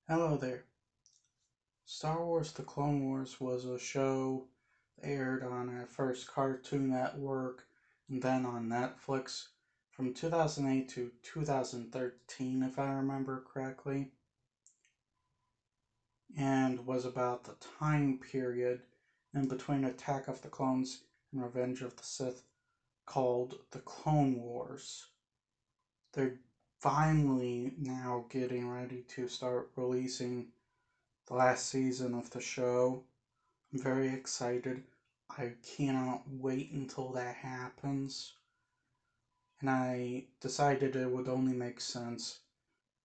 Hello there. Star Wars The Clone Wars was a show that aired on at first Cartoon Network and then on Netflix from 2008 to 2013, if I remember correctly, and was about the time period in between Attack of the Clones and Revenge of the Sith called The Clone Wars. They're finally now getting ready to start releasing the last season of the show. I'm very excited. I cannot wait until that happens. And I decided it would only make sense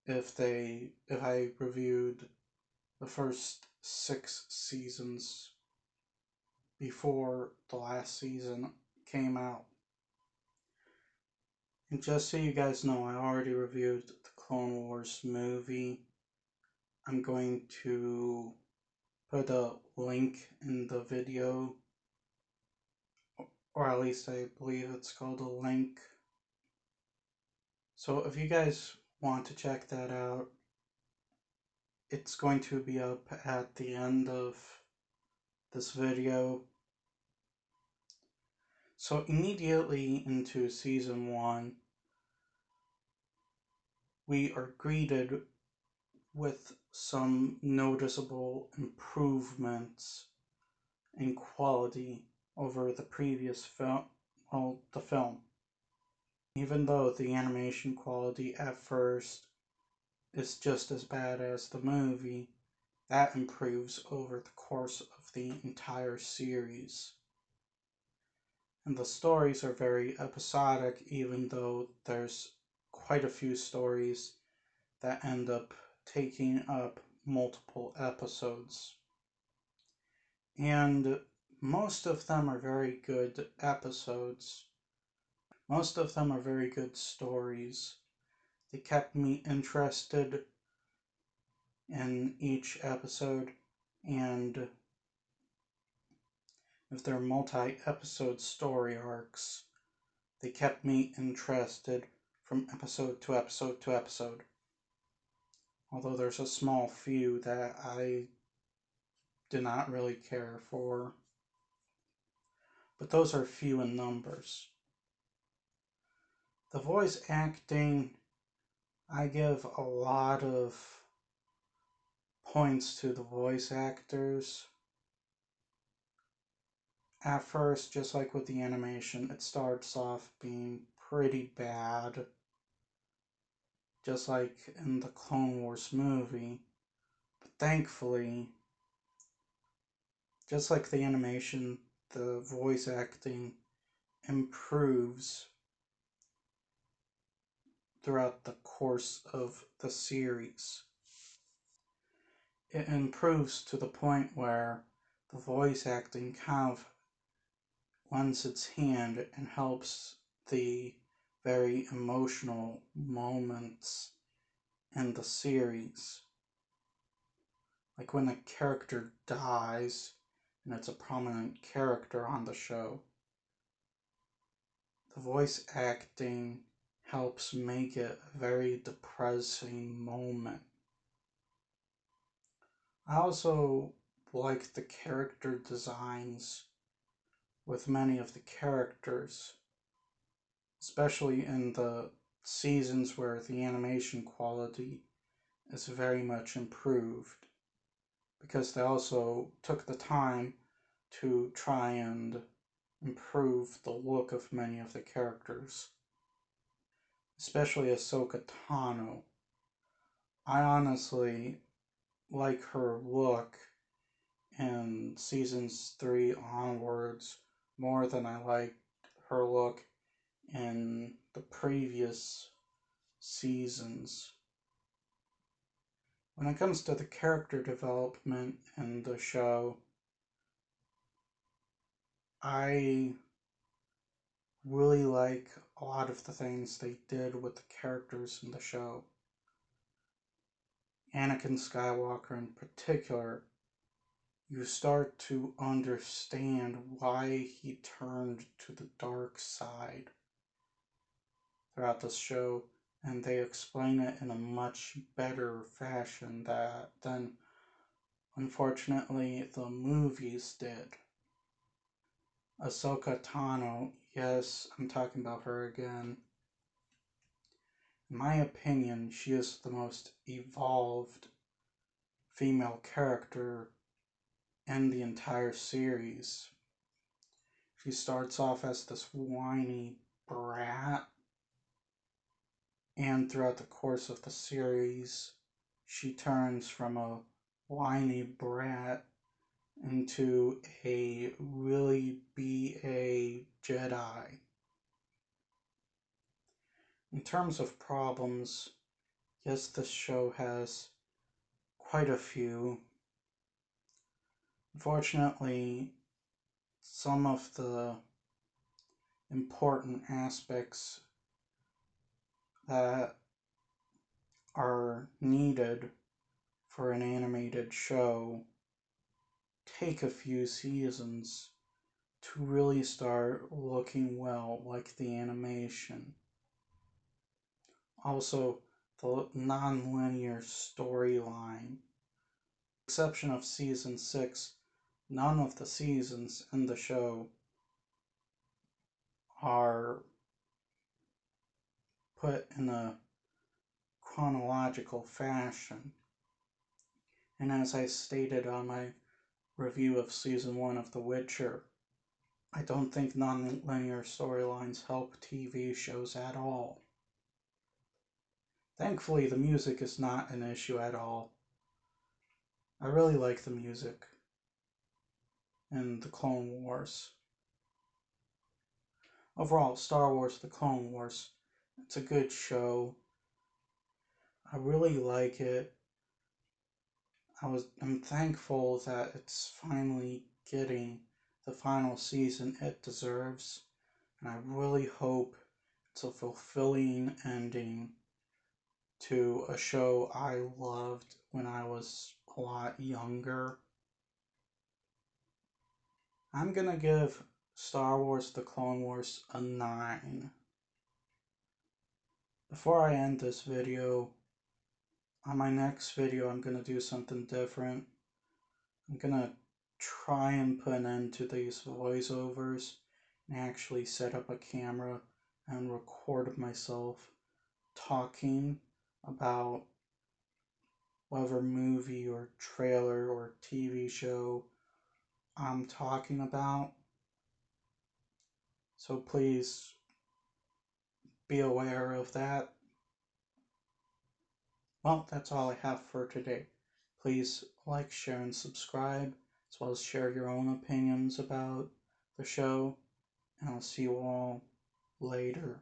if I reviewed the first 6 seasons before the last season came out. And just so you guys know, I already reviewed the Clone Wars movie. I'm going to put a link in the video, or at least I believe it's called a link. So if you guys want to check that out, it's going to be up at the end of this video. So immediately into season 1, we are greeted with some noticeable improvements in quality over the previous film, the film. Even though the animation quality at first is just as bad as the movie, that improves over the course of the entire series. And the stories are very episodic, even though there's quite a few stories that end up taking up multiple episodes. And most of them are very good episodes. Most of them are very good stories. They kept me interested in each episode, and if they're multi-episode story arcs, they kept me interested from episode to episode to episode. Although there's a small few that I did not really care for. But those are few in numbers. The voice acting, I give a lot of points to the voice actors. At first, just like with the animation, it starts off being pretty bad. Just like in the Clone Wars movie. But thankfully, just like the animation, the voice acting improves throughout the course of the series. It improves to the point where the voice acting kind of lends its hand and helps the very emotional moments in the series. Like when a character dies and it's a prominent character on the show, the voice acting helps make it a very depressing moment. I also like the character designs with many of the characters, especially in the seasons where the animation quality is very much improved, because they also took the time to try and improve the look of many of the characters, especially Ahsoka Tano. I honestly like her look in seasons 3 onwards more than I liked her look in the previous seasons. When it comes to the character development in the show, I really like a lot of the things they did with the characters in the show. Anakin Skywalker in particular, you start to understand why he turned to the dark side throughout this show, and they explain it in a much better fashion than unfortunately the movies did. Ahsoka Tano, yes, I'm talking about her again. In my opinion, she is the most evolved female character in the entire series. She starts off as this whiny brat, and throughout the course of the series, she turns from a whiny brat into a really be a Jedi. In terms of problems, yes, this show has quite a few. Unfortunately, some of the important aspects that are needed for an animated show take a few seasons to really start looking well, like the animation. Also, the non-linear storyline. With the exception of season 6, none of the seasons in the show are put in a chronological fashion. And as I stated on my review of season 1 of The Witcher, I don't think non-linear storylines help TV shows at all. Thankfully, the music is not an issue at all. I really like the music in The Clone Wars. Overall, Star Wars The Clone Wars, it's a good show. I really like it. I'm thankful that it's finally getting the final season it deserves, and I really hope it's a fulfilling ending to a show I loved when I was a lot younger. I'm gonna give Star Wars The Clone Wars a 9. Before I end this video, on my next video I'm gonna do something different. I'm gonna try and put an end to these voiceovers and actually set up a camera and record myself talking about whatever movie or trailer or TV show I'm talking about. So please be aware of that. Well, that's all I have for today. Please like, share, and subscribe, as well as share your own opinions about the show, and I'll see you all later.